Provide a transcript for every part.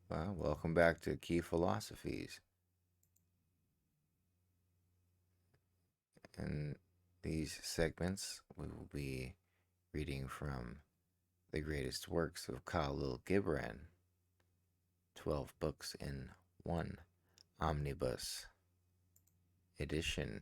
Well, welcome back to Key Philosophies. In these segments, we will be reading from the greatest works of Kalil Gibran, 12 books in one Omnibus edition.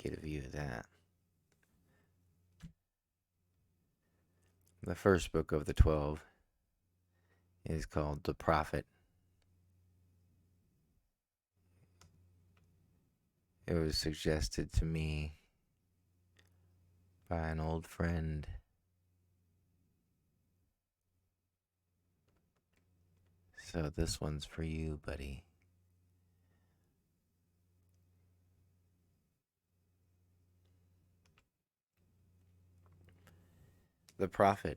Get a view of that. The first book of the 12 is called The Prophet. It was suggested to me by an old friend. So this one's for you, buddy. The Prophet,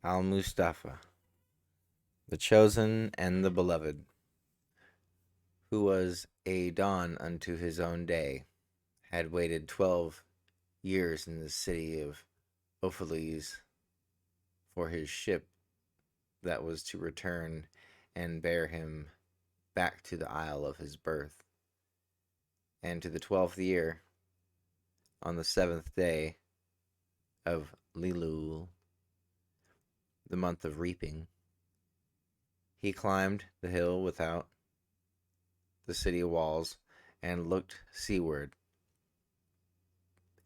Al-Mustafa, the chosen and the beloved, who was a dawn unto his own day, had waited 12 years in the city of Opheles for his ship that was to return and bear him back to the isle of his birth. And to the 12th year, on the 7th day of Lilul, the month of reaping, he climbed the hill without the city walls and looked seaward.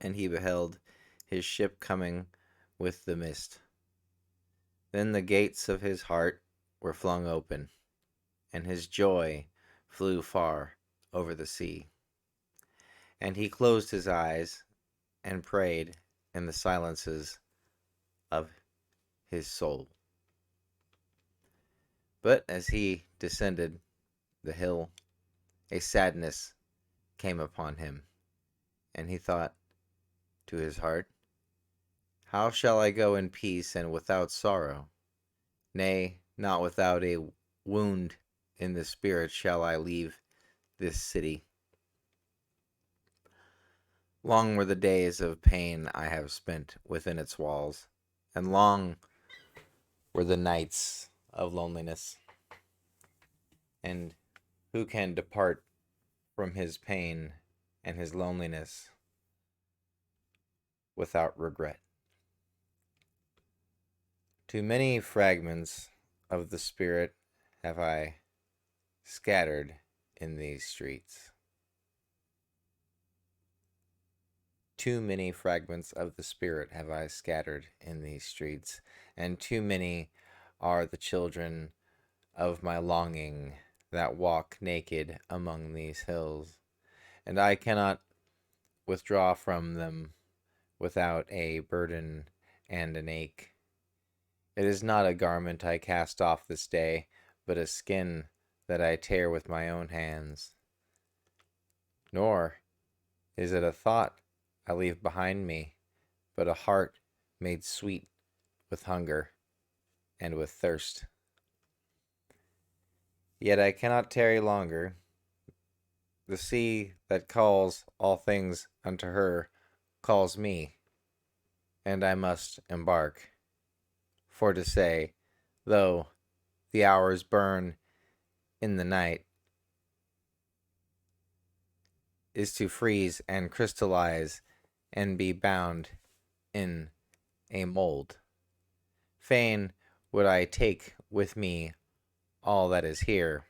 And he beheld his ship coming with the mist. Then the gates of his heart were flung open, and his joy flew far over the sea. And he closed his eyes and prayed in the silences of his soul. But as he descended the hill, a sadness came upon him, and he thought to his heart, how shall I go in peace and without sorrow? Nay, not without a wound in the spirit shall I leave this city. Long were the days of pain I have spent within its walls, and long were the nights of loneliness. And who can depart from his pain and his loneliness without regret? Too many fragments of the spirit have I scattered in these streets. Too many fragments of the Spirit have I scattered in these streets, and too many are the children of my longing that walk naked among these hills, and I cannot withdraw from them without a burden and an ache. It is not a garment I cast off this day, but a skin that I tear with my own hands. Nor is it a thought I leave behind me, but a heart made sweet with hunger and with thirst. Yet I cannot tarry longer. The sea that calls all things unto her calls me, and I must embark. For to say, though the hours burn in the night, is to freeze and crystallize and be bound in a mold. Fain would I take with me all that is here,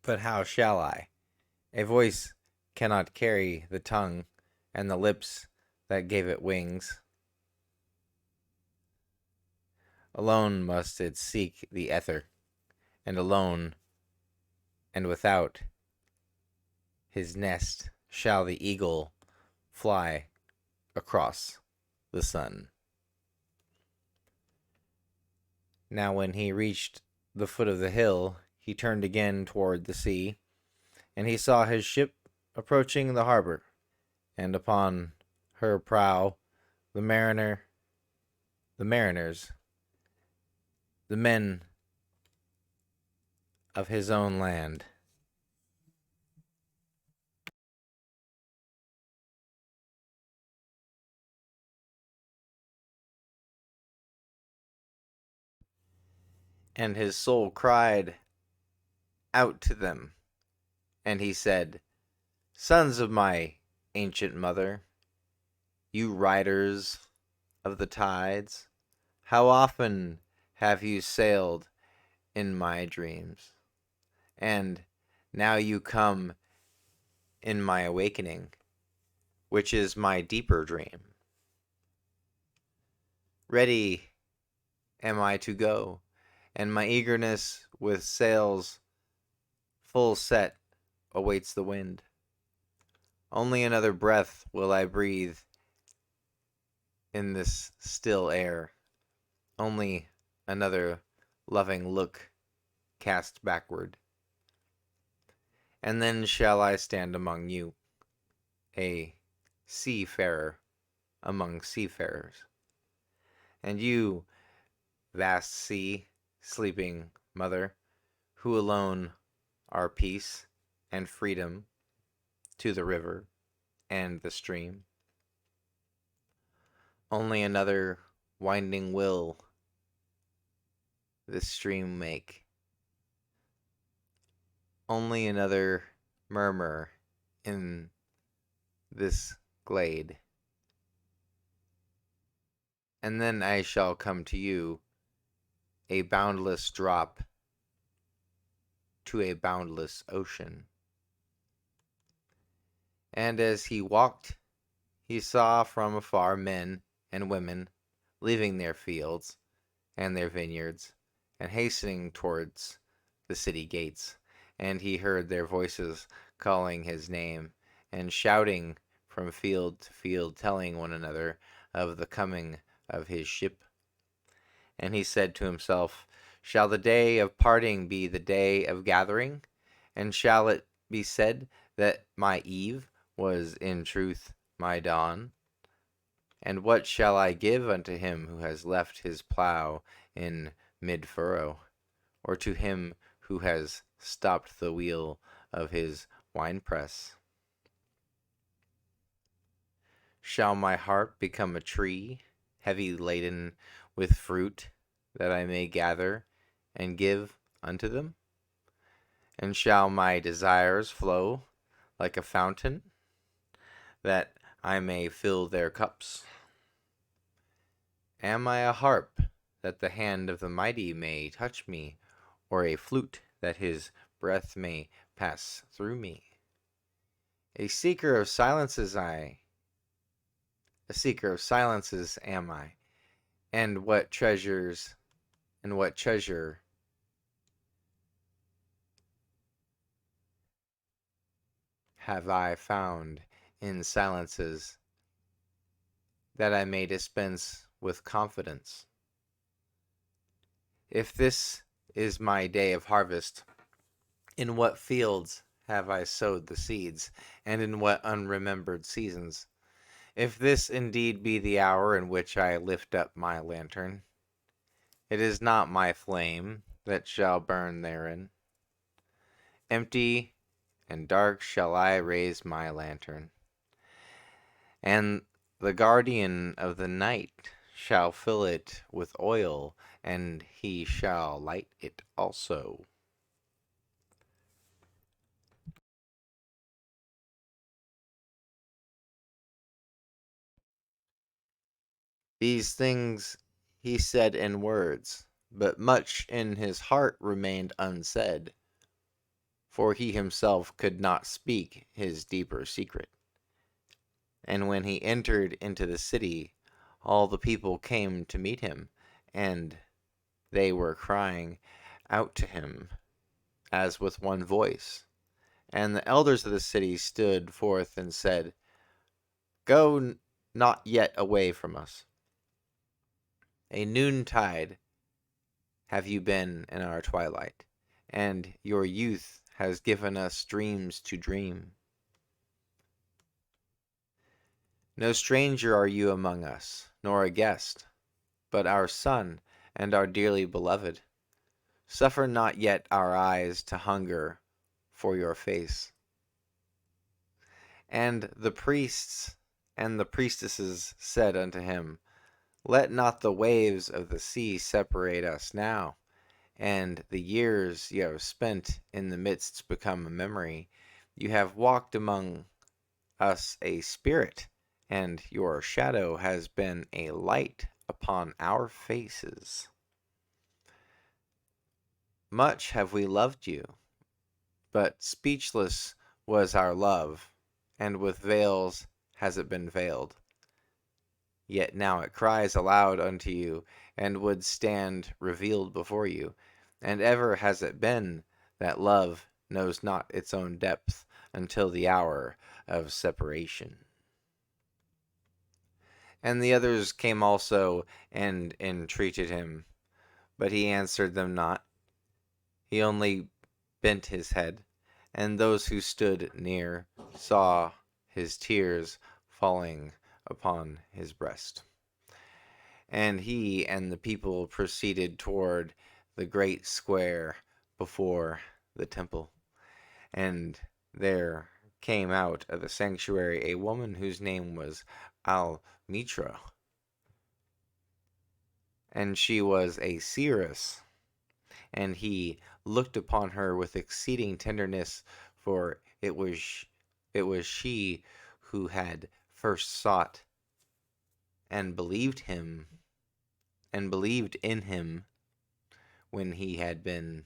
but how shall I? A voice cannot carry the tongue and the lips that gave it wings. Alone must it seek the ether, and alone and without his nest shall the eagle fly across the sun. Now when he reached the foot of the hill, he turned again toward the sea, and he saw his ship approaching the harbor, and upon her prow the mariners, the men of his own land. And his soul cried out to them, and he said, Sons of my ancient mother, you riders of the tides, how often have you sailed in my dreams? And now you come in my awakening, which is my deeper dream. Ready am I to go, and my eagerness with sails full set awaits the wind. Only another breath will I breathe in this still air, only another loving look cast backward. And then shall I stand among you, a seafarer among seafarers. And you, vast sea, sleeping mother, who alone are peace and freedom to the river and the stream. Only another winding will this stream make, only another murmur in this glade. And then I shall come to you, a boundless drop to a boundless ocean. And as he walked, he saw from afar men and women leaving their fields and their vineyards and hastening towards the city gates. And he heard their voices calling his name and shouting from field to field, telling one another of the coming of his ship. And he said to himself, Shall the day of parting be the day of gathering? And shall it be said that my eve was in truth my dawn? And what shall I give unto him who has left his plough in mid-furrow, or to him who has stopped the wheel of his winepress? Shall my heart become a tree, heavy laden with fruit, that I may gather and give unto them? And shall my desires flow like a fountain, that I may fill their cups? Am I a harp, that the hand of the mighty may touch me, or a flute, that his breath may pass through me? A seeker of silences a seeker of silences am I, and what treasure have I found in silences, that I may dispense with confidence? If this is my day of harvest, in what fields have I sowed the seeds, and in what unremembered seasons? If this indeed be the hour in which I lift up my lantern, it is not my flame that shall burn therein. Empty and dark shall I raise my lantern, and the guardian of the night shall fill it with oil, and he shall light it also. These things he said in words, but much in his heart remained unsaid, for he himself could not speak his deeper secret. And when he entered into the city, all the people came to meet him, and they were crying out to him as with one voice. And the elders of the city stood forth and said, Go not yet away from us. A noontide have you been in our twilight, and your youth has given us dreams to dream. No stranger are you among us, nor a guest, but our son and our dearly beloved. Suffer not yet our eyes to hunger for your face. And the priests and the priestesses said unto him, Let not the waves of the sea separate us now, and the years you have spent in the midst become a memory. You have walked among us a spirit, and your shadow has been a light upon our faces. Much have we loved you, but speechless was our love, and with veils has it been veiled. Yet now it cries aloud unto you, and would stand revealed before you. And ever has it been that love knows not its own depth until the hour of separation. And the others came also and entreated him, but he answered them not. He only bent his head, and those who stood near saw his tears falling upon his breast. And he and the people proceeded toward the great square before the temple. And there came out of the sanctuary a woman whose name was Al-Mitra, and she was a seeress. And he looked upon her with exceeding tenderness, for it was she who had first sought and believed in him when he had been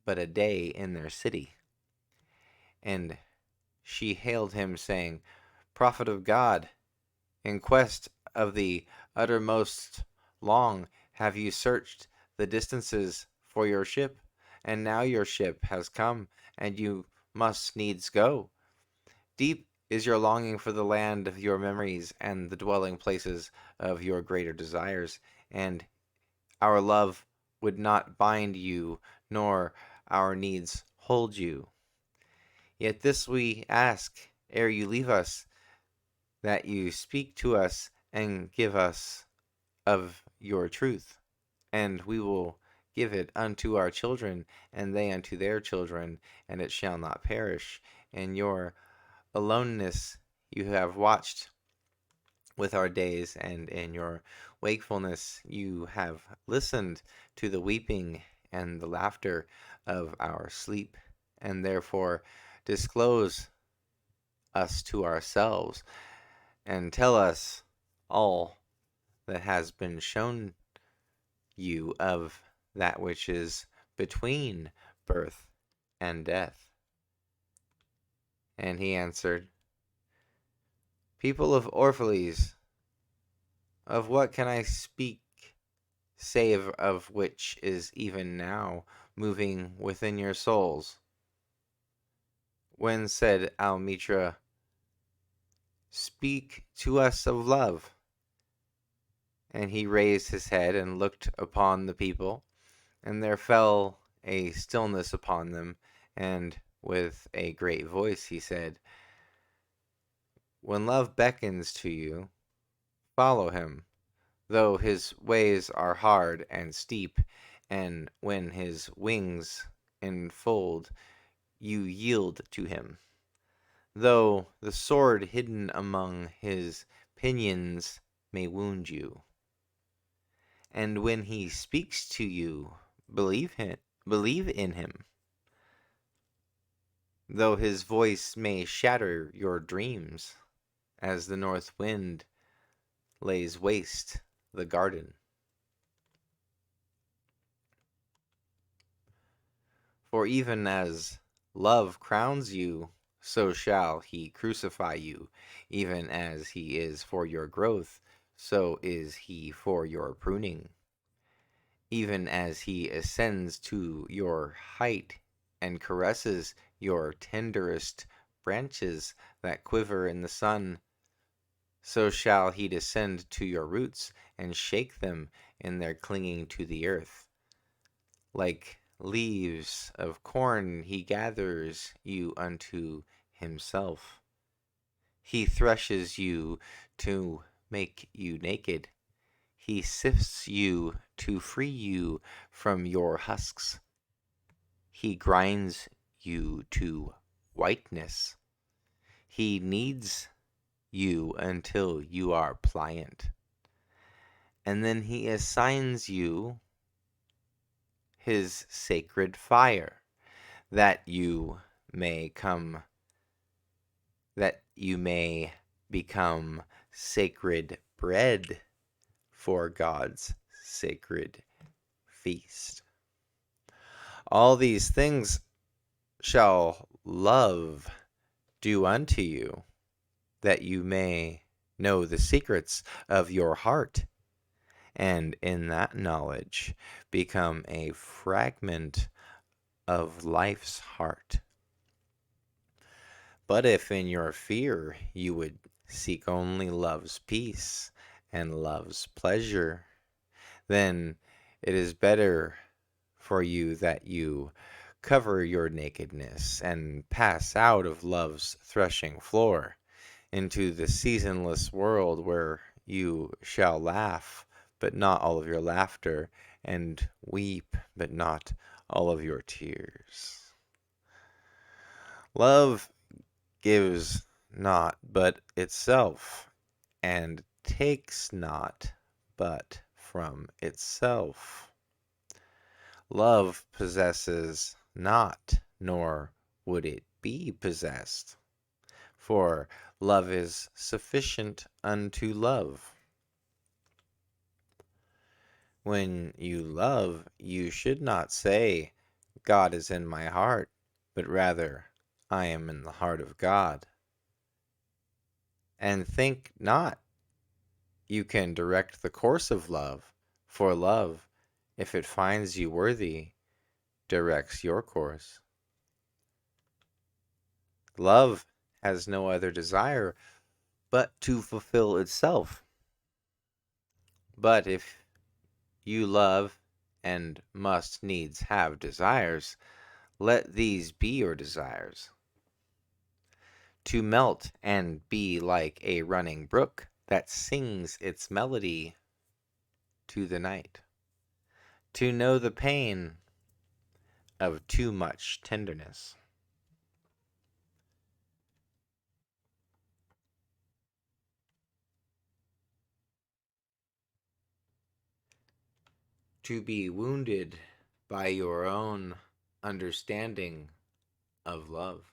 but a day in their city. And she hailed him, saying, Prophet of God, in quest of the uttermost long have you searched the distances for your ship, and now your ship has come, and you must needs go. Deep is your longing for the land of your memories and the dwelling places of your greater desires, and our love would not bind you, nor our needs hold you. Yet this we ask ere you leave us, that you speak to us and give us of your truth, and we will give it unto our children, and they unto their children, and it shall not perish. In your aloneness you have watched with our days, and in your wakefulness you have listened to the weeping and the laughter of our sleep, and therefore disclose us to ourselves, and tell us all that has been shown you of that which is between birth and death. And he answered, People of Orphalese, of what can I speak, save of which is even now moving within your souls? When said Almitra, Speak to us of love. And he raised his head and looked upon the people, and there fell a stillness upon them, and with a great voice he said, When love beckons to you, follow him, though his ways are hard and steep, and when his wings enfold, you yield to him. Though the sword hidden among his pinions may wound you. And when he speaks to you, believe in him, though his voice may shatter your dreams, as the north wind lays waste the garden. For even as love crowns you, so shall he crucify you. Even as he is for your growth, so is he for your pruning. Even as he ascends to your height and caresses your tenderest branches that quiver in the sun, so shall he descend to your roots and shake them in their clinging to the earth. Like leaves of corn he gathers you unto himself. He threshes you to make you naked. He sifts you to free you from your husks. He grinds you to whiteness. He kneads you until you are pliant. And then he assigns you his sacred fire, that you may come, that you may become sacred bread for God's sacred feast. All these things shall love do unto you, that you may know the secrets of your heart, and in that knowledge become a fragment of life's heart. But if in your fear you would seek only love's peace and love's pleasure, then it is better for you that you cover your nakedness and pass out of love's threshing floor into the seasonless world, where you shall laugh, but not all of your laughter, and weep, but not all of your tears. Love gives not but itself, and takes not but from itself. Love possesses not, nor would it be possessed, for love is sufficient unto love. When you love, you should not say, God is in my heart, but rather, I am in the heart of God. And think not you can direct the course of love, for love, if it finds you worthy, directs your course. Love has no other desire but to fulfill itself. But if you love and must needs have desires, let these be your desires: to melt and be like a running brook that sings its melody to the night, to know the pain of too much tenderness, to be wounded by your own understanding of love,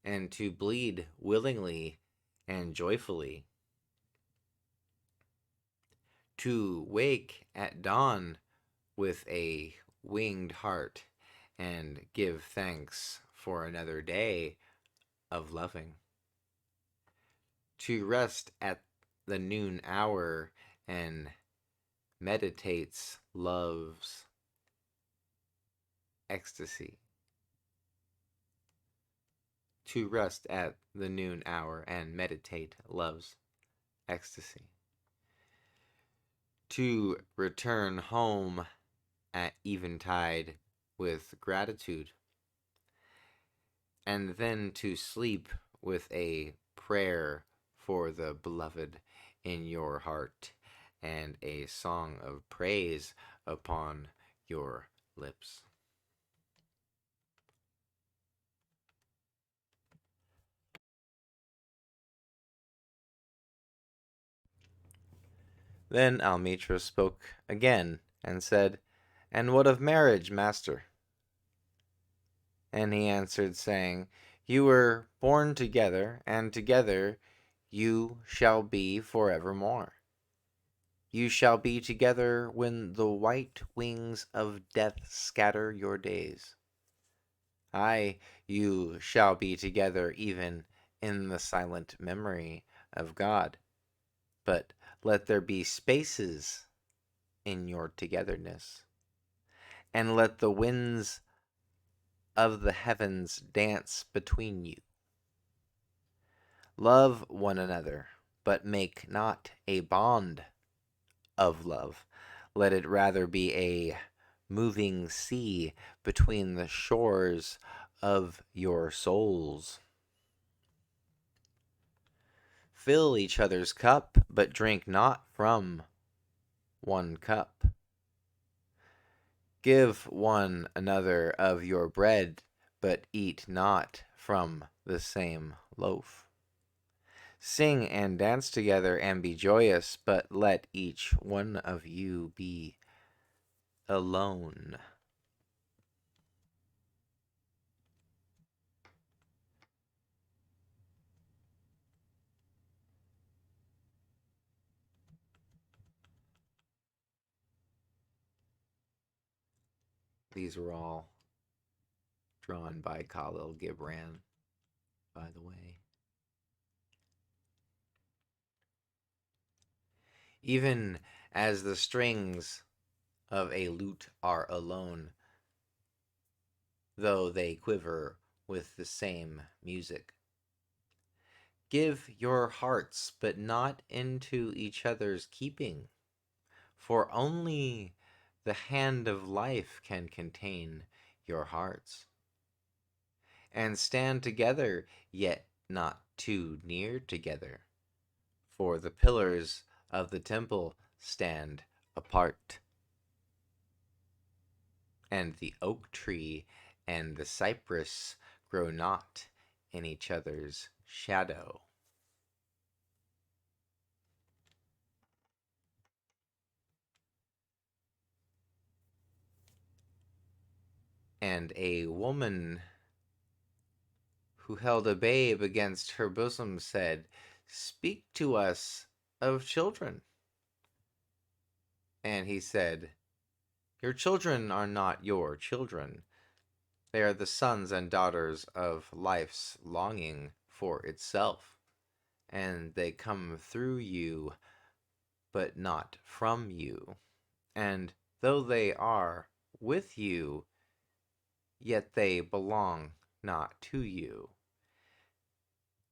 and to bleed willingly and joyfully, to wake at dawn with a winged heart and give thanks for another day of loving, to rest at the noon hour and meditates love's ecstasy, to rest at the noon hour and meditate love's ecstasy, to return home at eventide with gratitude, and then to sleep with a prayer for the beloved in your heart and a song of praise upon your lips. Then Almitra spoke again and said, And what of marriage, master? And he answered, saying, You were born together, and together you shall be forevermore. You shall be together when the white wings of death scatter your days. Aye, you shall be together even in the silent memory of God. But let there be spaces in your togetherness, and let the winds of the heavens dance between you. Love one another, but make not a bond of love. Let it rather be a moving sea between the shores of your souls. Fill each other's cup, but drink not from one cup. Give one another of your bread, but eat not from the same loaf. Sing and dance together and be joyous, but let each one of you be alone. These were all drawn by Kalil Gibran, by the way. Even as the strings of a lute are alone, though they quiver with the same music. Give your hearts, but not into each other's keeping, for only the hand of life can contain your hearts. And stand together, yet not too near together, for the pillars of the temple stand apart, and the oak tree and the cypress grow not in each other's shadow. And a woman who held a babe against her bosom said, "Speak to us of children." And he said, "Your children are not your children. They are the sons and daughters of life's longing for itself, and they come through you, but not from you. And though they are with you, yet they belong not to you.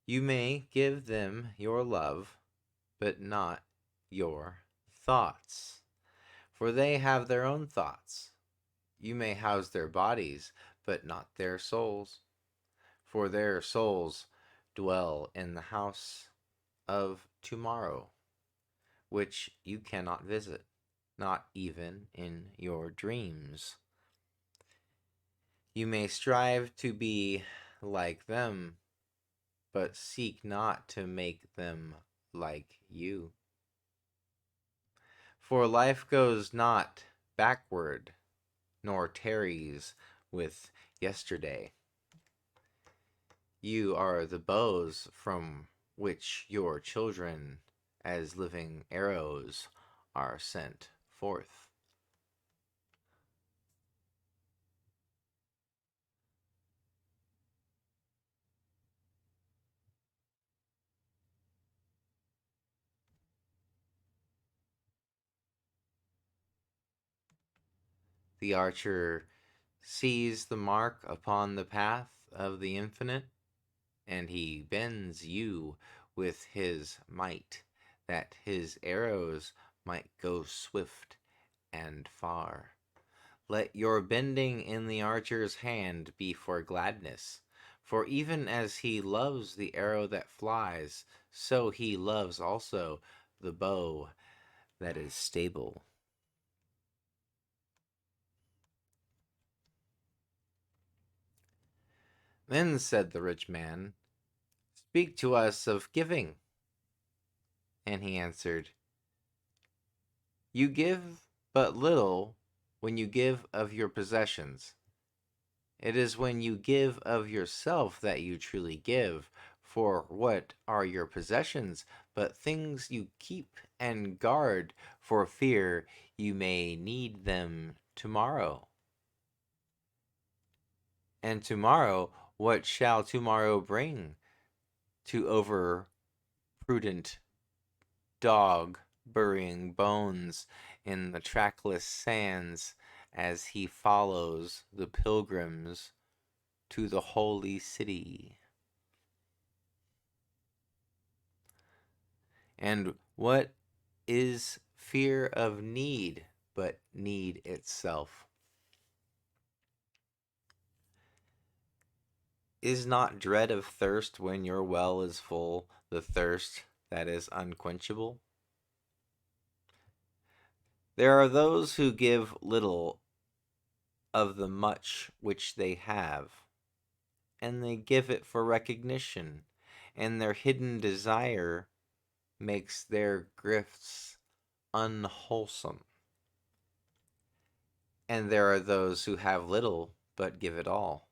You may give them your love, but not your thoughts, for they have their own thoughts. You may house their bodies, but not their souls, for their souls dwell in the house of tomorrow, which you cannot visit, not even in your dreams. You may strive to be like them, but seek not to make them like you. For life goes not backward, nor tarries with yesterday. You are the bows from which your children, as living arrows, are sent forth. The archer sees the mark upon the path of the infinite, and he bends you with his might, that his arrows might go swift and far. Let your bending in the archer's hand be for gladness, for even as he loves the arrow that flies, so he loves also the bow that is stable. Then said the rich man, "Speak to us of giving." And he answered, "You give but little when you give of your possessions. It is when you give of yourself that you truly give. For what are your possessions but things you keep and guard for fear you may need them tomorrow? And tomorrow, what shall tomorrow bring to over prudent dog burying bones in the trackless sands as he follows the pilgrims to the holy city? And what is fear of need but need itself? Is not dread of thirst when your well is full the thirst that is unquenchable? There are those who give little of the much which they have, and they give it for recognition, and their hidden desire makes their gifts unwholesome. And there are those who have little but give it all.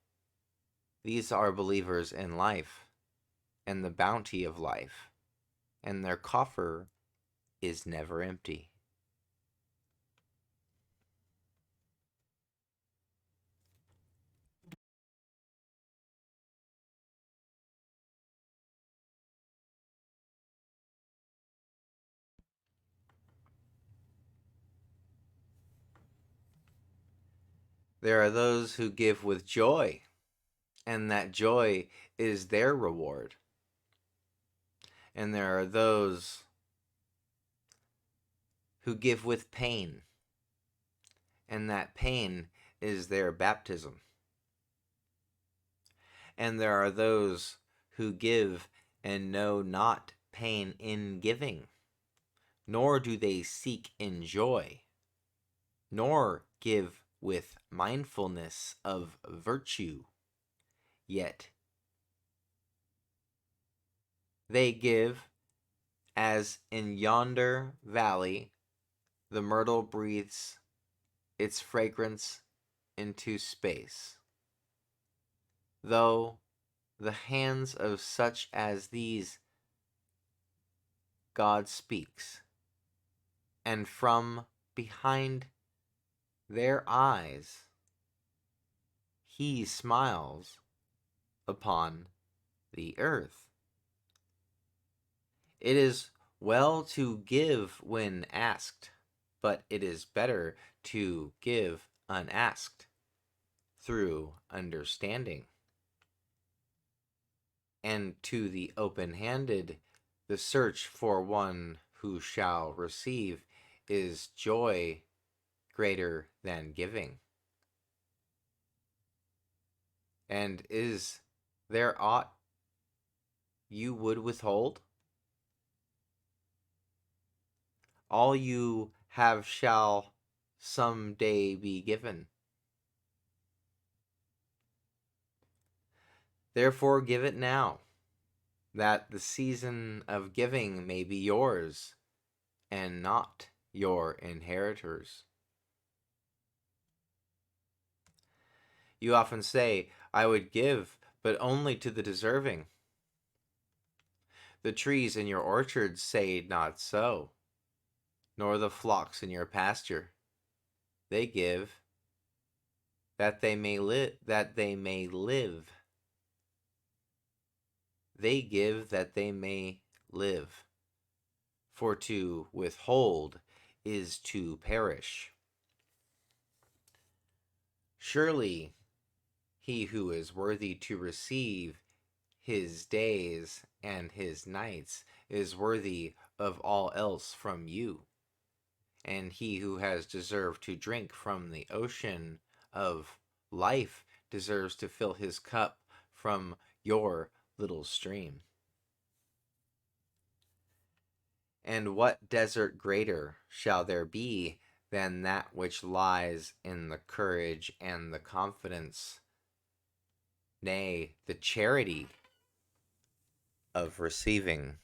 These are believers in life and the bounty of life, and their coffer is never empty. There are those who give with joy, and that joy is their reward. And there are those who give with pain, and that pain is their baptism. And there are those who give and know not pain in giving, nor do they seek in joy, nor give with mindfulness of virtue, yet they give as in yonder valley the myrtle breathes its fragrance into space. Though the hands of such as these God speaks, and from behind their eyes he smiles upon the earth. It is well to give when asked, but it is better to give unasked, through understanding. And to the open-handed, the search for one who shall receive is joy greater than giving. And is there aught you would withhold? All you have shall some day be given. Therefore give it now, that the season of giving may be yours, and not your inheritors. You often say, I would give, but only to the deserving. The trees in your orchards say not so, nor the flocks in your pasture. They give that they may live. They give that they may live. For to withhold is to perish. Surely he who is worthy to receive his days and his nights is worthy of all else from you. And he who has deserved to drink from the ocean of life deserves to fill his cup from your little stream. And what desert greater shall there be than that which lies in the courage and the confidence, nay, the charity of receiving?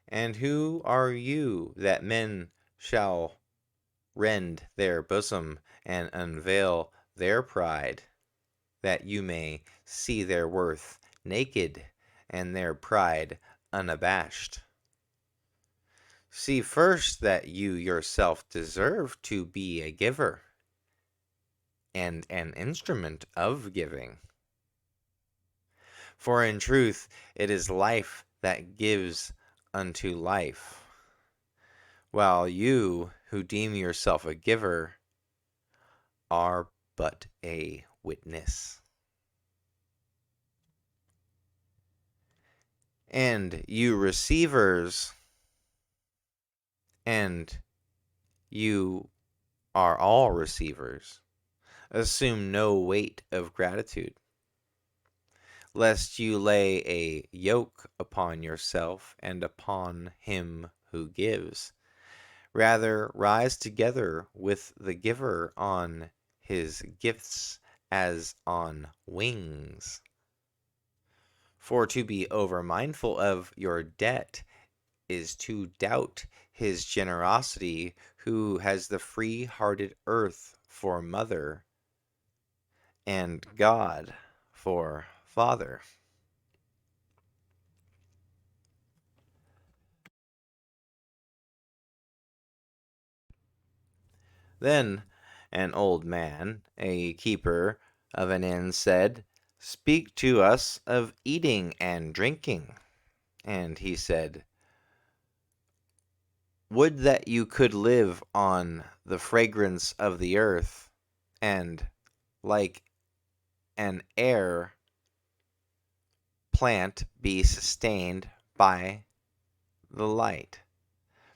And who are you that men shall rend their bosom and unveil their pride, that you may see their worth naked and their pride unabashed? See first that you yourself deserve to be a giver and an instrument of giving. For in truth it is life that gives unto life, while you who deem yourself a giver are but a witness. And you receivers, and you are all receivers, assume no weight of gratitude, lest you lay a yoke upon yourself and upon him who gives, Rather, rise together with the giver on his gifts as on wings. For to be over mindful of your debt is to doubt his generosity, who has the free hearted earth for mother and God for father. Then an old man, a keeper of an inn, said, "Speak to us of eating and drinking." And he said, "Would that you could live on the fragrance of the earth, and, like an air plant, be sustained by the light.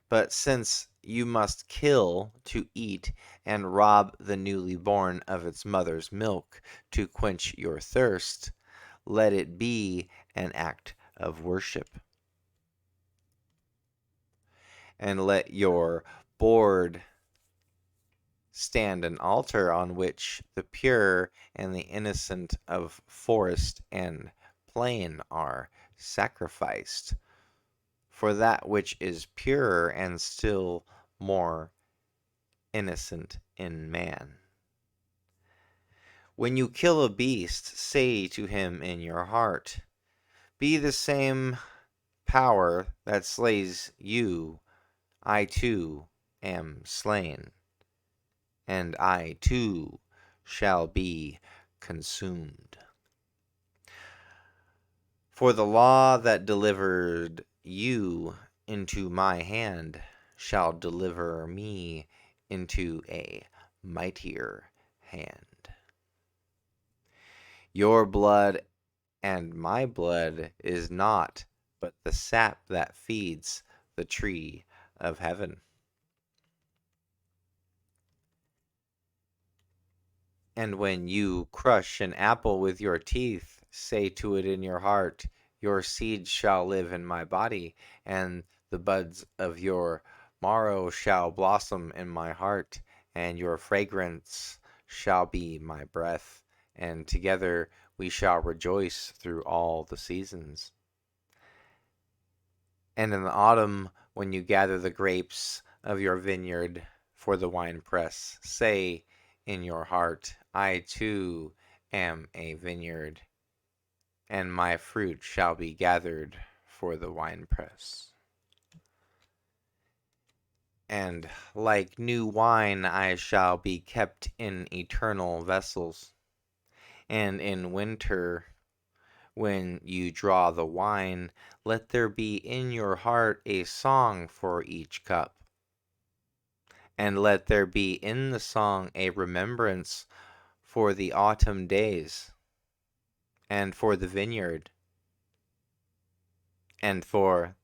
But since you must kill to eat, and rob the newly born of its mother's milk to quench your thirst, let it be an act of worship. And let your board stand an altar on which the pure and the innocent of forest and plain are sacrificed, for that which is purer and still more innocent in man. When you kill a beast, say to him in your heart, "Be the same power that slays you, I too am slain, and I too shall be consumed." For the law that delivered you into my hand shall deliver me into a mightier hand. Your blood and my blood is naught but the sap that feeds the tree of heaven. And when you crush an apple with your teeth, say to it in your heart, "Your seed shall live in my body, and the buds of your marrow shall blossom in my heart, and your fragrance shall be my breath, and together we shall rejoice through all the seasons." And in the autumn, when you gather the grapes of your vineyard for the winepress, say in your heart, "I too am a vineyard, and my fruit shall be gathered for the winepress." And like new wine I shall be kept in eternal vessels. And in winter, when you draw the wine, let there be in your heart a song for each cup. And let there be in the song a remembrance for the autumn days, and for the vineyard, and for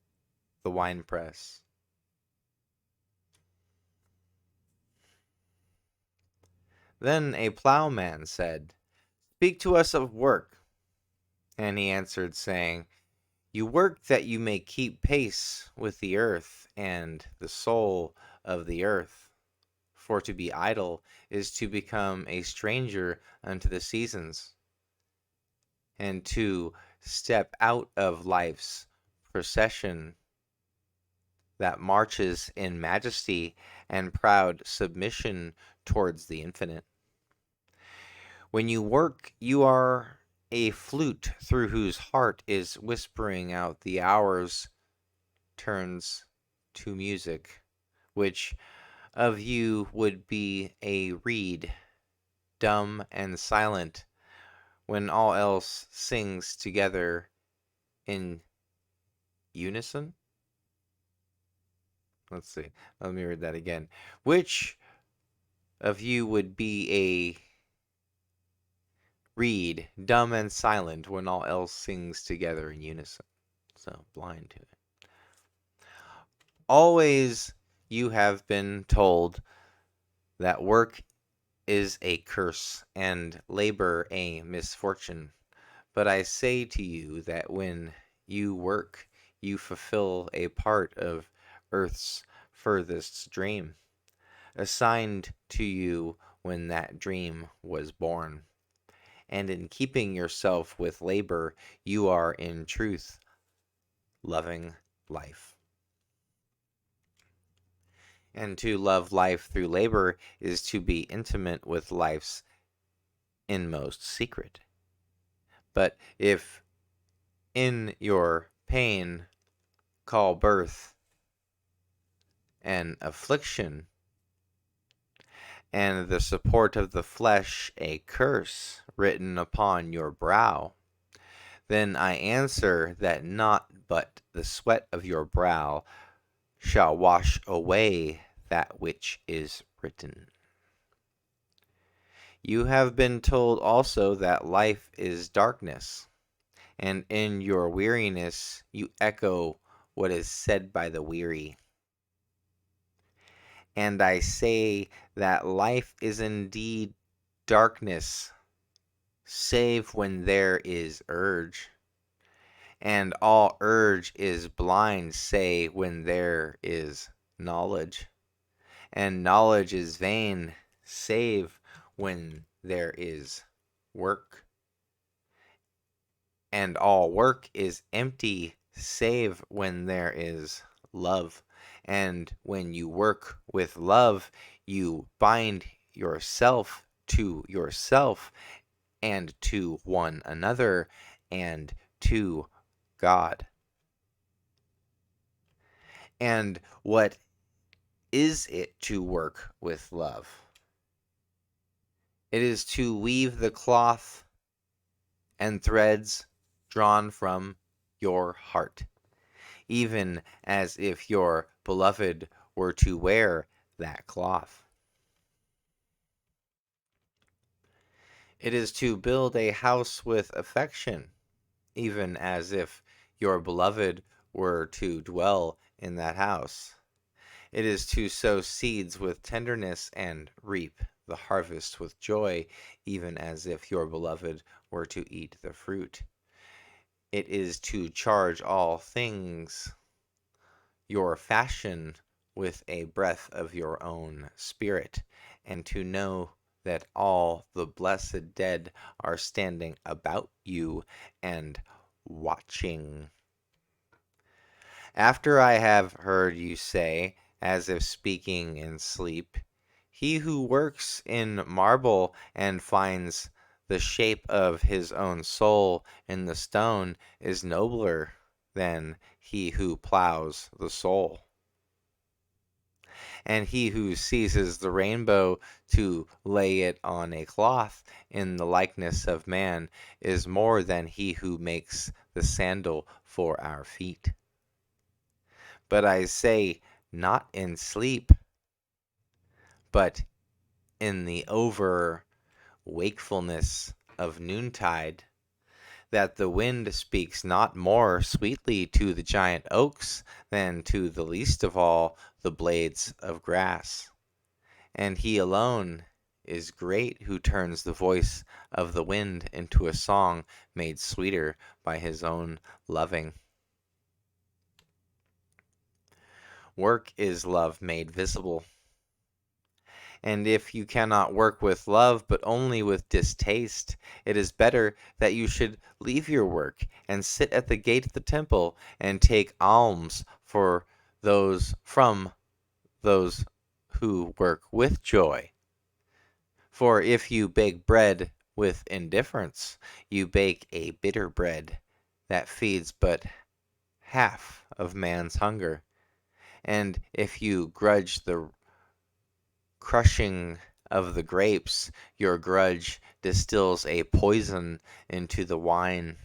the winepress. Then a plowman said, "Speak to us of work." And he answered, saying, "You work that you may keep pace with the earth and the soul of the earth. For to be idle is to become a stranger unto the seasons, and to step out of life's procession that marches in majesty and proud submission towards the infinite. When you work, you are a flute through whose heart is whispering out the hours turns to music, which of you would be a reed, dumb and silent, when all else sings together in unison? Let's see. Let me read that again. Which of you would be a reed, dumb and silent, when all else sings together in unison? So blind to it. Always you have been told that work is a curse and labor a misfortune. But I say to you that when you work, you fulfill a part of earth's furthest dream, assigned to you when that dream was born. And in keeping yourself with labor, you are in truth loving life. And to love life through labor is to be intimate with life's inmost secret. But if in your pain call birth an affliction, and the support of the flesh a curse written upon your brow, then I answer that not but the sweat of your brow shall wash away that which is written. You have been told also that life is darkness, and in your weariness you echo what is said by the weary. And I say that life is indeed darkness, save when there is urge, and all urge is blind, say when there is knowledge, and knowledge is vain, save when there is work, and all work is empty, save when there is love. And when you work with love, you bind yourself to yourself and to one another and to God. And what is it to work with love? It is to weave the cloth and threads drawn from your heart, even as if your beloved were to wear that cloth. It is to build a house with affection, even as if your beloved were to dwell in that house. It is to sow seeds with tenderness and reap the harvest with joy, even as if your beloved were to eat the fruit. It is to charge all things your fashion with a breath of your own spirit, and to know that all the blessed dead are standing about you and watching. After I have heard you say, as if speaking in sleep, he who works in marble and finds the shape of his own soul in the stone is nobler than he who plows the soul. And he who seizes the rainbow to lay it on a cloth in the likeness of man is more than he who makes the sandal for our feet. But I say, not in sleep, but in the over wakefulness of noontide, that the wind speaks not more sweetly to the giant oaks than to the least of all the blades of grass. And he alone is great who turns the voice of the wind into a song made sweeter by his own loving. Work is love made visible. And if you cannot work with love, but only with distaste, it is better that you should leave your work and sit at the gate of the temple and take alms for from those who work with joy. For if you bake bread with indifference, you bake a bitter bread that feeds but half of man's hunger. And if you grudge the crushing of the grapes, your grudge distills a poison into the wine.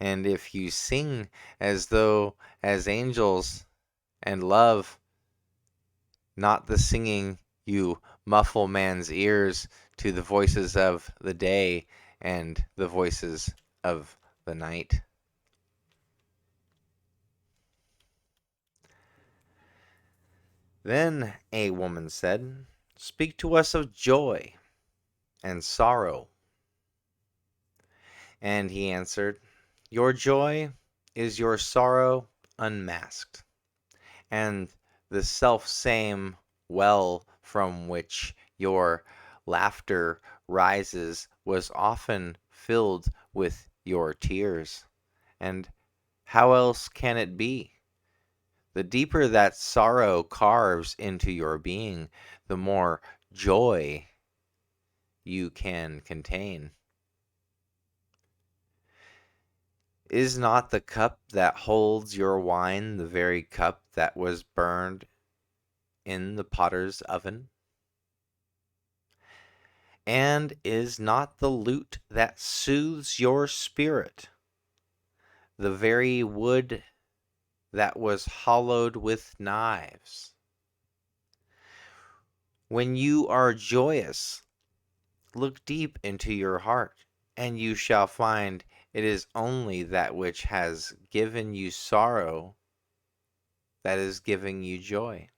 And if you sing as though as angels and love not the singing, you muffle man's ears to the voices of the day and the voices of the night. Then a woman said, "Speak to us of joy and sorrow." And he answered, "Your joy is your sorrow unmasked, and The self same well from which your laughter rises was often filled with your tears. And how else can it be? The deeper that sorrow carves into your being, the more joy you can contain. Is not the cup that holds your wine the very cup that was burned in the potter's oven? And is not the lute that soothes your spirit the very wood that was hollowed with knives? When you are joyous, look deep into your heart, and you shall find it is only that which has given you sorrow that is giving you joy.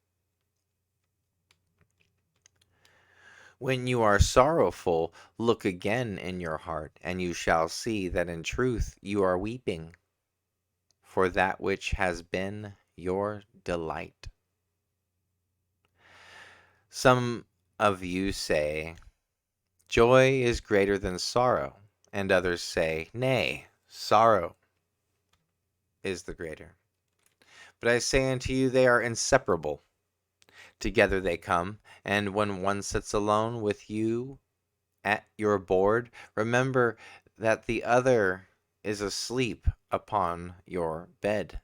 When you are sorrowful, look again in your heart, and you shall see that in truth you are weeping for that which has been your delight. Some of you say, joy is greater than sorrow, and others say, nay, sorrow is the greater. But I say unto you, they are inseparable. Together they come, and when one sits alone with you at your board, remember that the other is asleep upon your bed.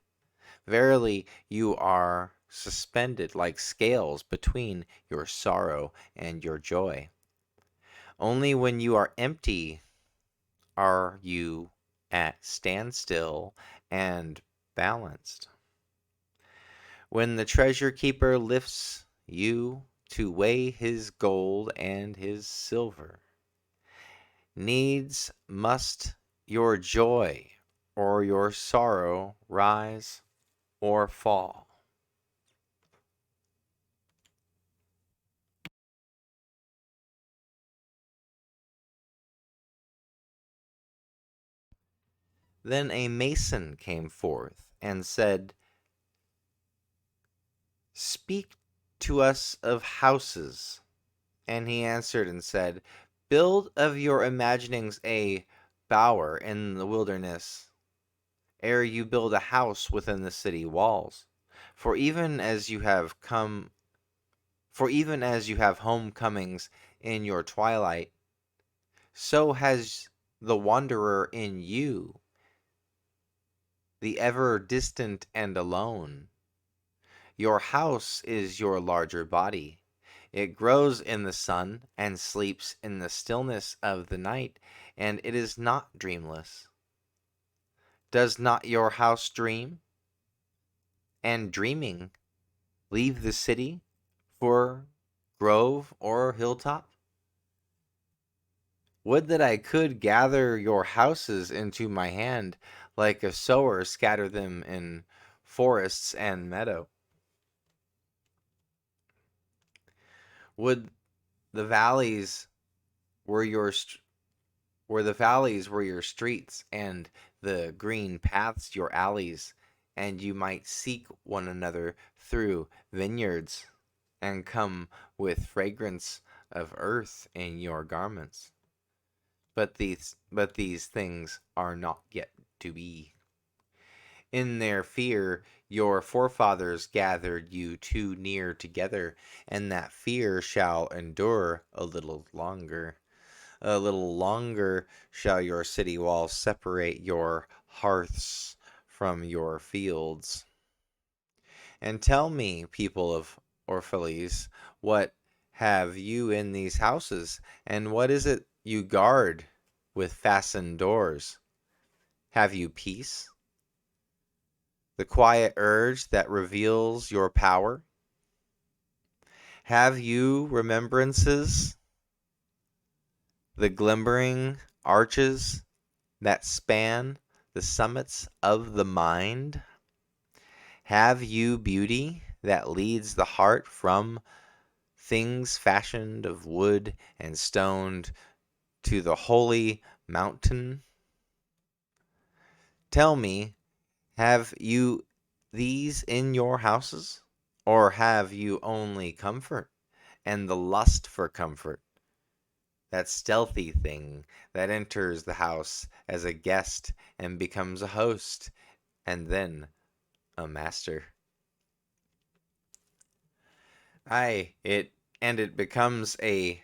Verily, you are suspended like scales between your sorrow and your joy. Only when you are empty are you at standstill and balanced. When the treasure keeper lifts you to weigh his gold and his silver, needs must your joy or your sorrow rise or fall. Then a mason came forth and said, speak to us of houses. And he answered and said, build of your imaginings a bower in the wilderness, ere you build a house within the city walls. For even as you have come, for even as you have homecomings in your twilight, so has the wanderer in you, the ever distant and alone. Your house is your larger body. It grows in the sun and sleeps in the stillness of the night, and it is not dreamless. Does not your house dream? And dreaming, leave the city for grove or hilltop? Would that I could gather your houses into my hand, like a sower scatter them in forests and meadow. Would the valleys were your were the valleys were your streets, and the green paths your alleys, and you might seek one another through vineyards, and come with fragrance of earth in your garments. But these things are not yet to be. In their fear your forefathers gathered you too near together, and that fear shall endure a little longer. A little longer shall your city walls separate your hearths from your fields. And tell me, people of Orphalese, what have you in these houses, and what is it you guard with fastened doors? Have you peace, the quiet urge that reveals your power? Have you remembrances, the glimmering arches that span the summits of the mind? Have you beauty that leads the heart from things fashioned of wood and stone to the holy mountain? Tell me, have you these in your houses? Or have you only comfort and the lust for comfort, that stealthy thing that enters the house as a guest and becomes a host and then a master? Aye, it becomes a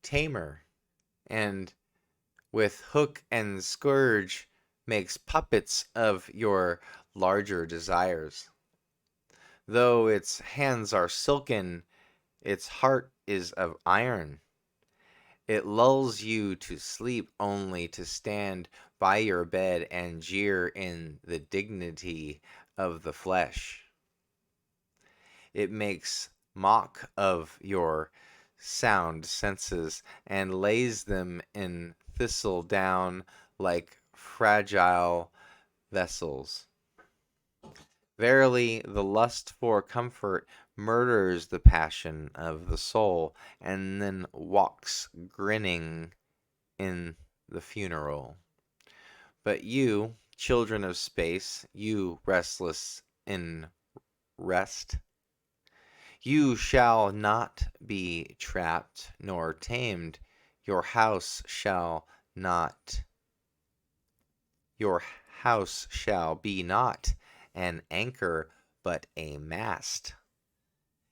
tamer, and with hook and scourge makes puppets of your larger desires. Though its hands are silken, its heart is of iron. It lulls you to sleep only to stand by your bed and jeer in the dignity of the flesh. It makes mock of your sound senses and lays them in thistle down like fragile vessels. Verily, the lust for comfort murders the passion of the soul, and then walks grinning in the funeral. But you, children of space, you restless in rest, you shall not be trapped nor tamed. Your house shall not, your house shall be not an anchor, but a mast.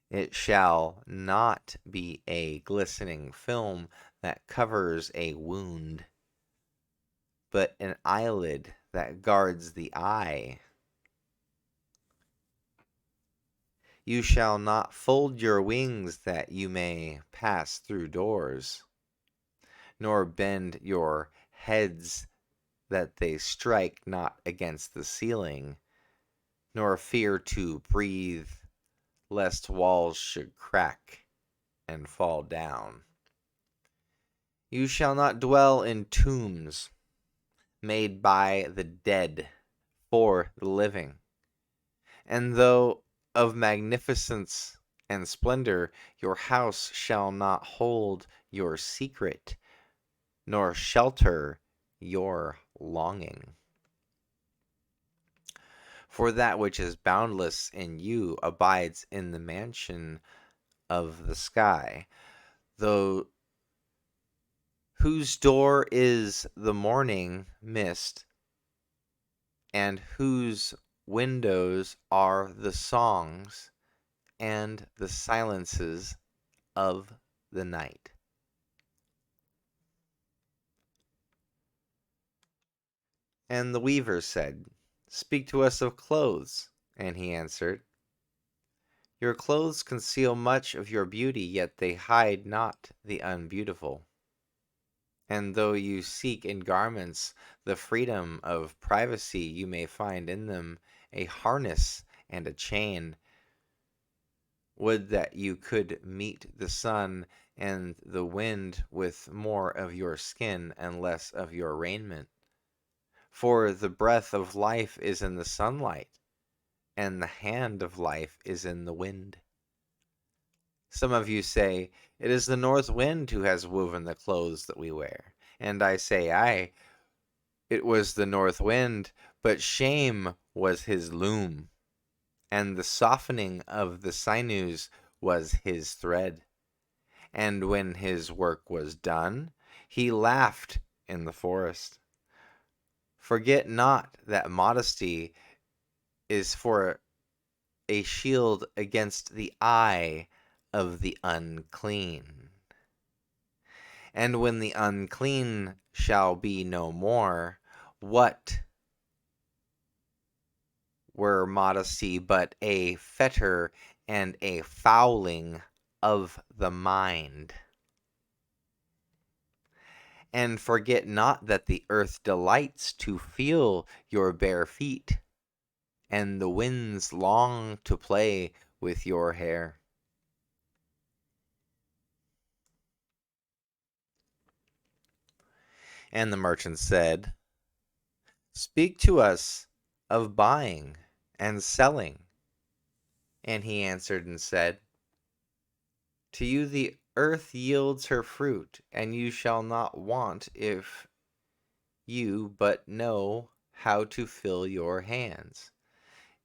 It shall not be a glistening film that covers a wound, but an eyelid that guards the eye. You shall not fold your wings that you may pass through doors, nor bend your heads that they strike not against the ceiling, nor fear to breathe lest walls should crack and fall down. You shall not dwell in tombs made by the dead for the living. And though of magnificence and splendor, your house shall not hold your secret, nor shelter your longing. For that which is boundless in you abides in the mansion of the sky, though whose door is the morning mist, and whose windows are the songs and the silences of the night. And the weaver said, Speak to us of clothes. And he answered, Your clothes conceal much of your beauty, yet they hide not the unbeautiful. And though you seek in garments the freedom of privacy, you may find in them a harness and a chain. Would that you could meet the sun and the wind with more of your skin and less of your raiment. For the breath of life is in the sunlight, and the hand of life is in the wind. Some of you say, It is the north wind who has woven the clothes that we wear. And I say, Aye, it was the north wind, but shame was his loom, and the softening of the sinews was his thread. And when his work was done, he laughed in the forest. Forget not that modesty is for a shield against the eye of the unclean. And when the unclean shall be no more, what were modesty but a fetter and a fouling of the mind? And forget not that the earth delights to feel your bare feet, and the winds long to play with your hair. And the merchant said, Speak to us of buying and selling. And he answered and said, To you the earth yields her fruit, and you shall not want if you but know how to fill your hands.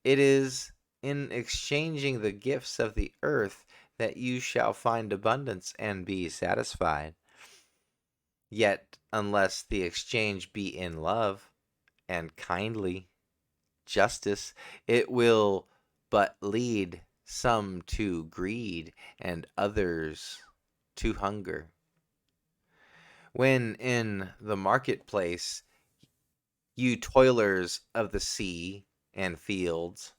It is in exchanging the gifts of the earth that you shall find abundance and be satisfied. Yet, unless the exchange be in love and kindly justice, it will but lead some to greed and others to hunger. When in the marketplace, you toilers of the sea and fields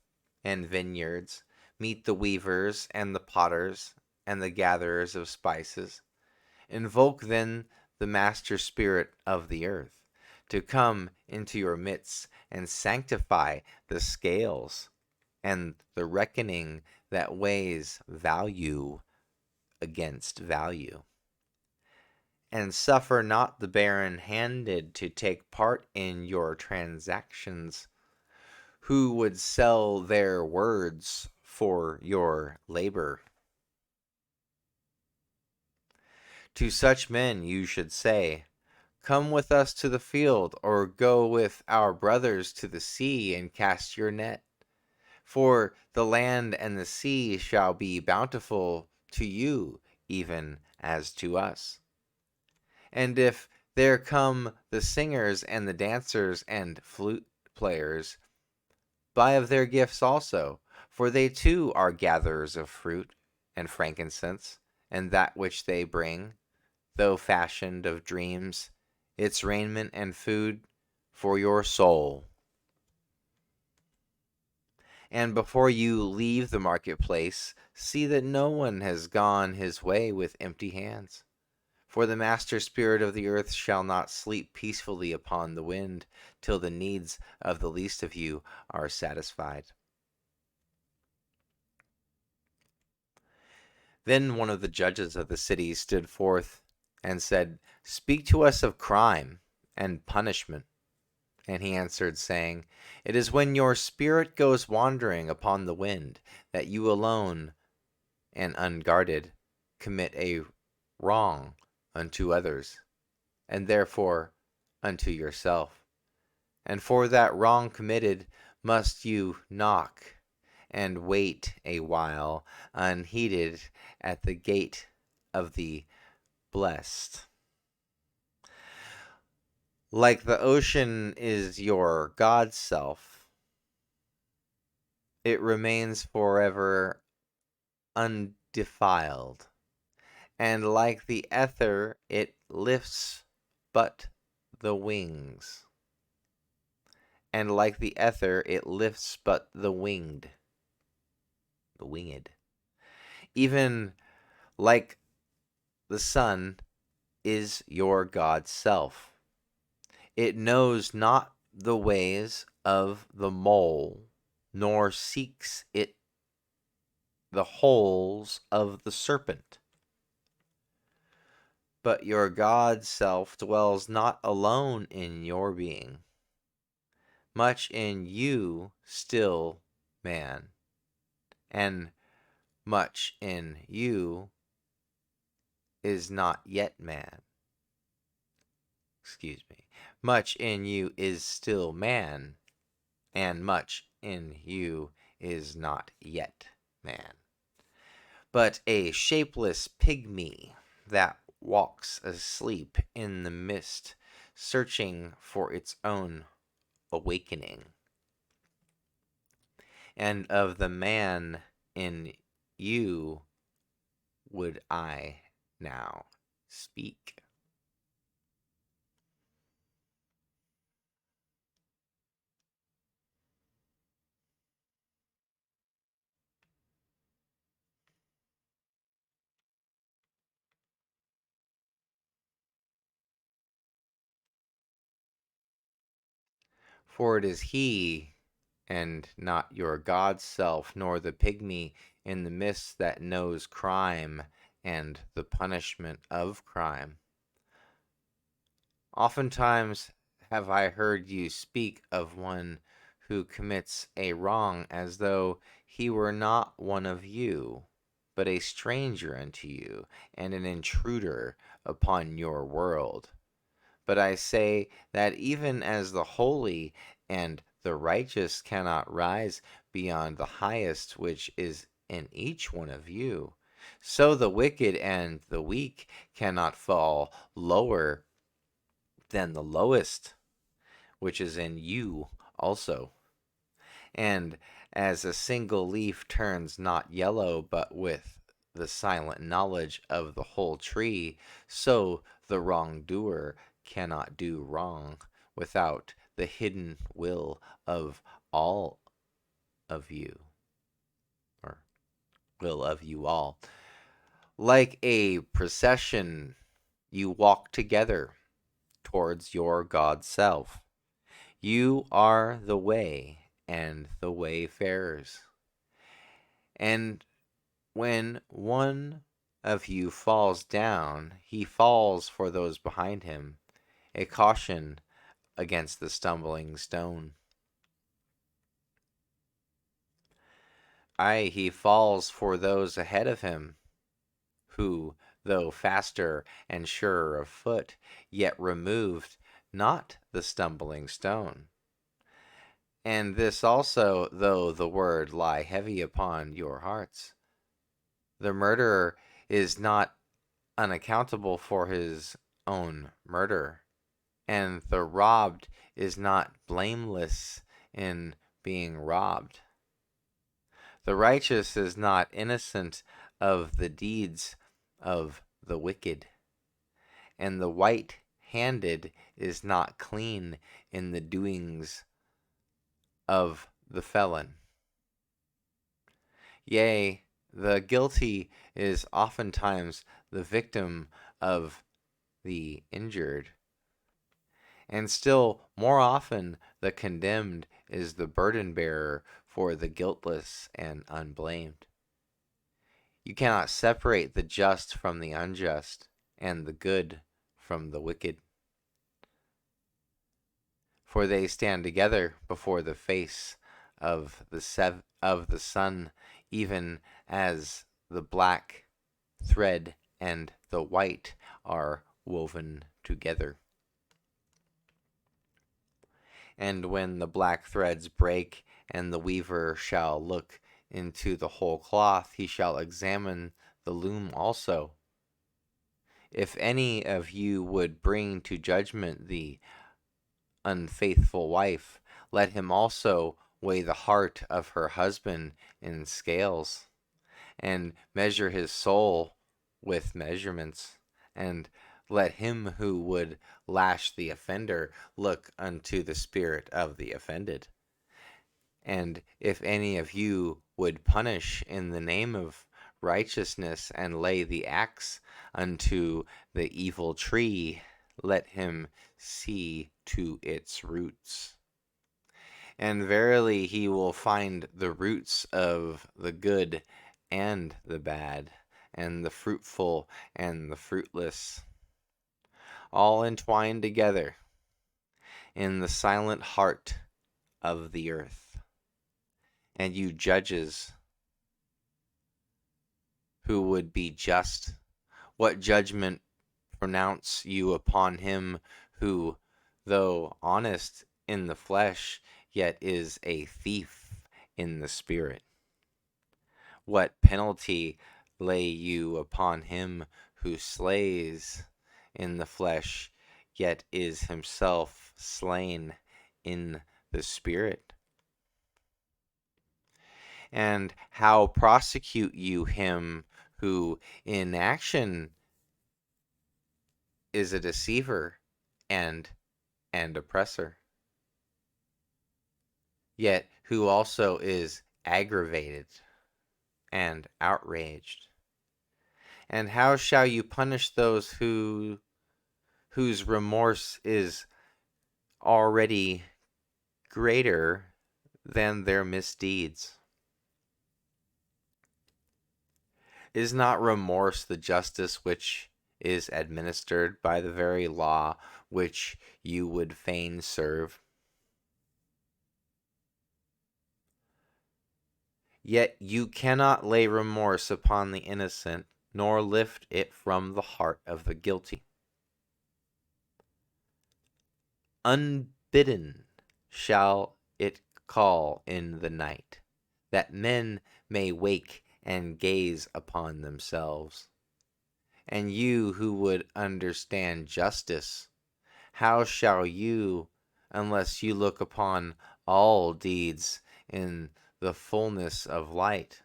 and vineyards, meet the weavers and the potters and the gatherers of spices. Invoke then the master spirit of the earth to come into your midst and sanctify the scales and the reckoning that weighs value against value. And suffer not the barren handed to take part in your transactions, who would sell their words for your labor. To such men you should say, come with us to the field, or go with our brothers to the sea and cast your net. For the land and the sea shall be bountiful to you, even as to us. And if there come the singers and the dancers and flute players, buy of their gifts also, for they too are gatherers of fruit and frankincense, and that which they bring, though fashioned of dreams, its raiment and food for your soul. And before you leave the marketplace, see that no one has gone his way with empty hands. For the master spirit of the earth shall not sleep peacefully upon the wind till the needs of the least of you are satisfied. Then one of the judges of the city stood forth and said, speak to us of crime and punishment. And he answered, saying, it is when your spirit goes wandering upon the wind, that you alone and unguarded commit a wrong unto others, and therefore unto yourself. And for that wrong committed must you knock and wait a while unheeded at the gate of the blessed. Like the ocean is your God's self, it remains forever undefiled. And like the ether, it lifts but the wings. And like the ether, it lifts but the winged. The winged. Even like the sun is your God's self. It knows not the ways of the mole, nor seeks it the holes of the serpent. But your God's self dwells not alone in your being, much in you still man, and much in you is not yet man. Excuse me. Much in you is still man, and much in you is not yet man. But a shapeless pygmy that walks asleep in the mist, searching for its own awakening. And of the man in you would I now speak. For it is he, and not your God's self, nor the pygmy in the mist that knows crime and the punishment of crime. Oftentimes have I heard you speak of one who commits a wrong as though he were not one of you, but a stranger unto you, and an intruder upon your world. But I say that even as the holy and the righteous cannot rise beyond the highest which is in each one of you. So the wicked and the weak cannot fall lower than the lowest which is in you also. And as a single leaf turns not yellow but with the silent knowledge of the whole tree, so the wrongdoer cannot do wrong without the hidden will of all of you, or will of you all. Like a procession, you walk together towards your God self. You are the way and the wayfarers. And when one of you falls down, he falls for those behind him, a caution against the stumbling stone. Aye, he falls for those ahead of him, who, though faster and surer of foot, yet removed not the stumbling stone. And this also, though the word lie heavy upon your hearts. The murderer is not unaccountable for his own murder, and the robbed is not blameless in being robbed. The righteous is not innocent of the deeds of the wicked, and the white-handed is not clean in the doings of the felon. Yea, the guilty is oftentimes the victim of the injured, and still more often the condemned is the burden bearer for the guiltless and unblamed. You cannot separate the just from the unjust, and the good from the wicked, for they stand together before the face of the sun, even as the black thread and the white are woven together. And when the black threads break, and the weaver shall look into the whole cloth, he shall examine the loom also. If any of you would bring to judgment the unfaithful wife, let him also weigh the heart of her husband in scales, and measure his soul with measurements. And let him who would lash the offender look unto the spirit of the offended. And if any of you would punish in the name of righteousness and lay the axe unto the evil tree, let him see to its roots. And verily he will find the roots of the good and the bad, and the fruitful and the fruitless, all entwined together in the silent heart of the earth. And you judges who would be just, what judgment pronounce you upon him who, though honest in the flesh, yet is a thief in the spirit? What penalty lay you upon him who slays in the flesh, yet is himself slain in the spirit? And how prosecute you him who in action is a deceiver and oppressor, yet who also is aggravated and outraged? And how shall you punish those whose remorse is already greater than their misdeeds? Is not remorse the justice which is administered by the very law which you would fain serve? Yet you cannot lay remorse upon the innocent, nor lift it from the heart of the guilty. Unbidden shall it call in the night, that men may wake and gaze upon themselves. And you who would understand justice, how shall you, unless you look upon all deeds in the fullness of light?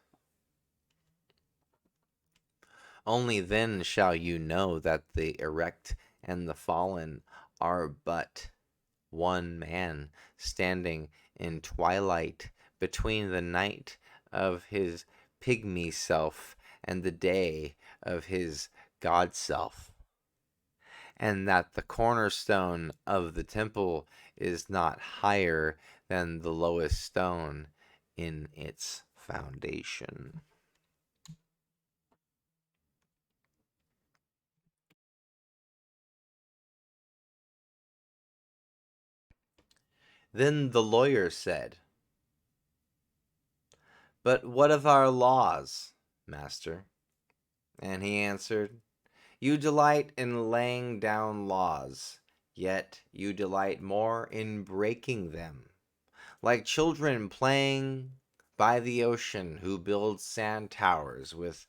Only then shall you know that the erect and the fallen are but one man, standing in twilight between the night of his pygmy self and the day of his God self, and that the cornerstone of the temple is not higher than the lowest stone in its foundation. Then the lawyer said, "But what of our laws, master?" And he answered, "You delight in laying down laws, yet you delight more in breaking them, like children playing by the ocean who build sand towers with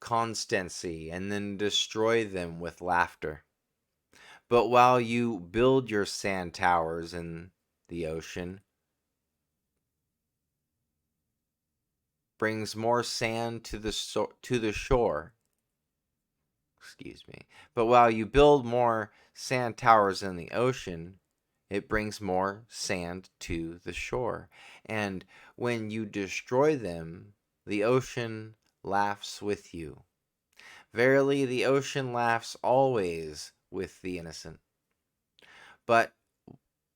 constancy and then destroy them with laughter. But while you build your sand towers in the ocean, brings more sand to the shore. Excuse me. But while you build more sand towers in the ocean, it brings more sand to the shore. And when you destroy them, the ocean laughs with you. Verily, the ocean laughs always with the innocent. But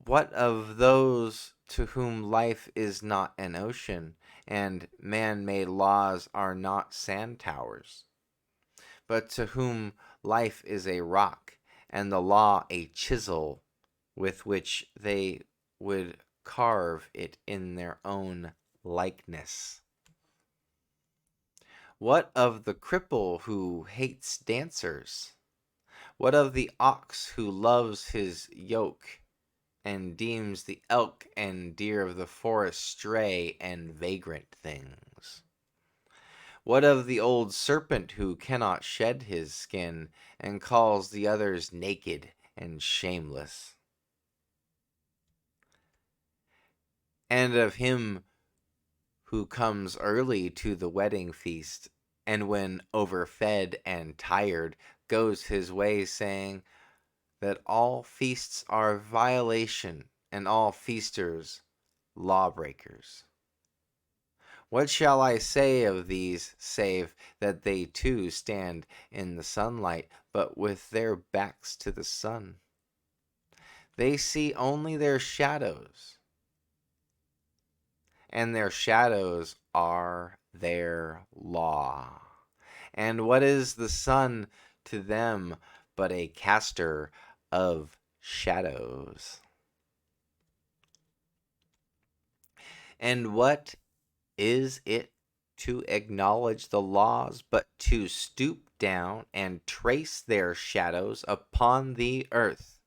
what of those to whom life is not an ocean, and man-made laws are not sand towers, but to whom life is a rock, and the law a chisel with which they would carve it in their own likeness? What of the cripple who hates dancers? What of the ox who loves his yoke, and deems the elk and deer of the forest stray and vagrant things? What of the old serpent who cannot shed his skin, and calls the others naked and shameless? And of him who comes early to the wedding feast, and when overfed and tired, goes his way, saying that all feasts are violation, and all feasters lawbreakers? What shall I say of these, save that they too stand in the sunlight, but with their backs to the sun? They see only their shadows, and their shadows are their law. And what is the sun to them but a caster of shadows? And what is it to acknowledge the laws but to stoop down and trace their shadows upon the earth?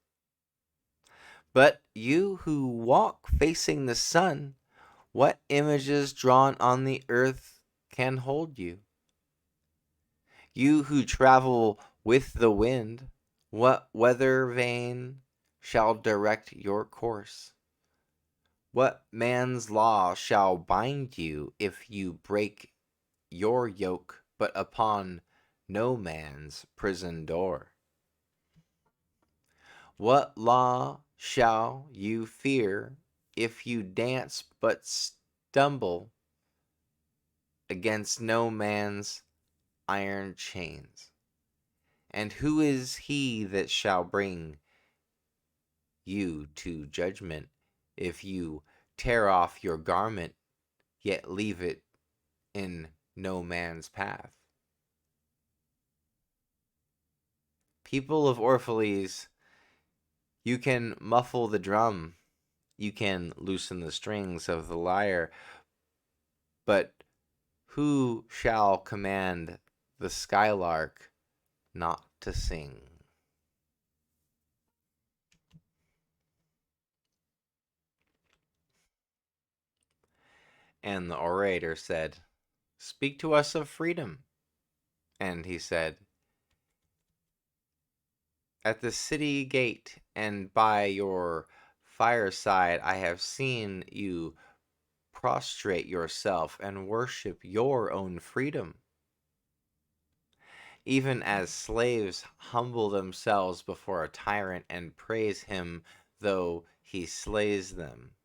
But you who walk facing the sun, what images drawn on the earth can hold you? You who travel with the wind, what weather vane shall direct your course? What man's law shall bind you if you break your yoke but upon no man's prison door? What law shall you fear if you dance but stumble against no man's iron chains? And who is he that shall bring you to judgment if you tear off your garment, yet leave it in no man's path? People of Orphalese, you can muffle the drum, you can loosen the strings of the lyre, but who shall command the skylark not to sing? And the orator said, "Speak to us of freedom." And he said, "At the city gate and by your fireside I have seen you prostrate yourself and worship your own freedom, even as slaves humble themselves before a tyrant and praise him though he slays them.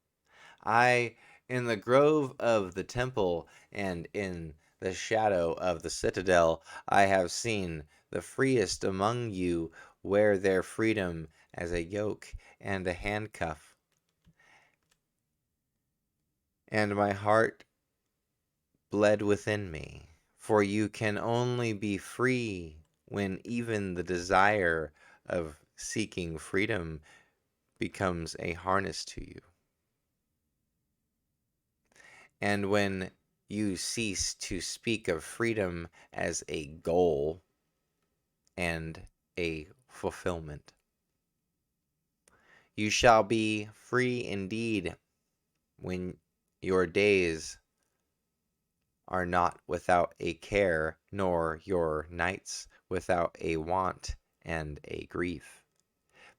I, in the grove of the temple and in the shadow of the citadel, I have seen the freest among you wear their freedom as a yoke and a handcuff. And my heart bled within me, for you can only be free when even the desire of seeking freedom becomes a harness to you. And when you cease to speak of freedom as a goal and a fulfillment, you shall be free indeed when your days are not without a care, nor your nights without a want and a grief,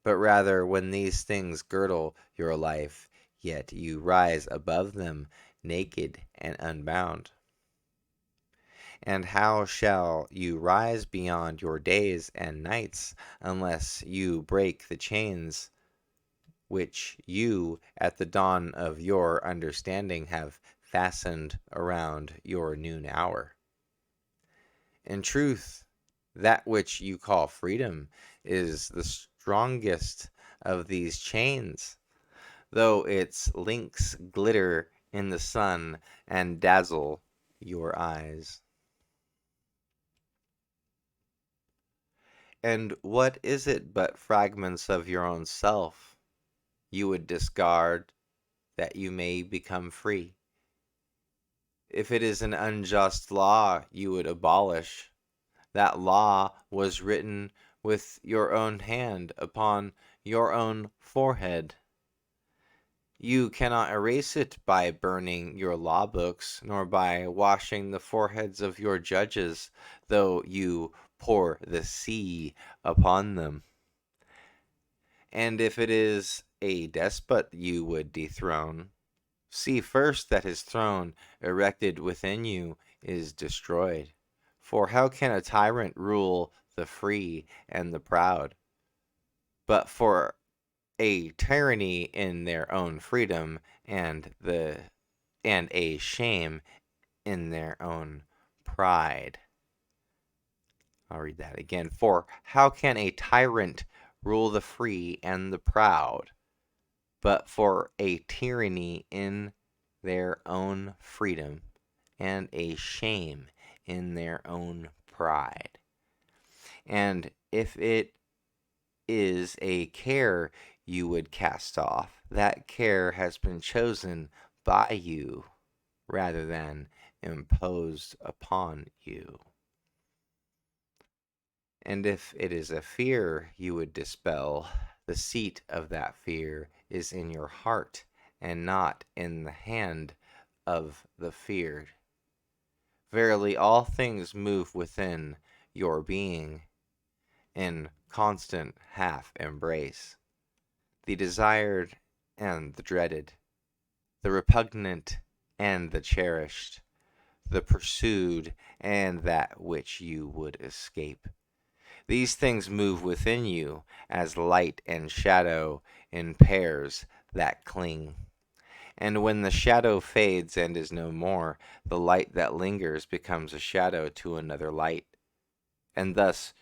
but rather when these things girdle your life, yet you rise above them naked and unbound. And how shall you rise beyond your days and nights unless you break the chains which you, at the dawn of your understanding, have fastened around your noon hour? In truth, that which you call freedom is the strongest of these chains, though its links glitter in the sun and dazzle your eyes. And what is it but fragments of your own self you would discard that you may become free? If it is an unjust law you would abolish, that law was written with your own hand upon your own forehead. You cannot erase it by burning your law books, nor by washing the foreheads of your judges, though you pour the sea upon them. And if it is a despot you would dethrone, see first that his throne erected within you is destroyed. For how can a tyrant rule the free and the proud? But for a tyranny in their own freedom and a shame in their own pride. I'll read that again. For how can a tyrant rule the free and the proud, but for a tyranny in their own freedom and a shame in their own pride? And if it is a care you would cast off, that care has been chosen by you rather than imposed upon you. And if it is a fear you would dispel, the seat of that fear is in your heart and not in the hand of the feared. Verily, all things move within your being in constant half embrace, the desired and the dreaded, the repugnant and the cherished, the pursued and that which you would escape. These things move within you as light and shadow in pairs that cling. And when the shadow fades and is no more, the light that lingers becomes a shadow to another light. And thus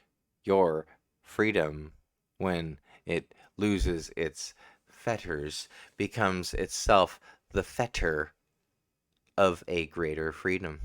your freedom, when it loses its fetters, becomes itself the fetter of a greater freedom.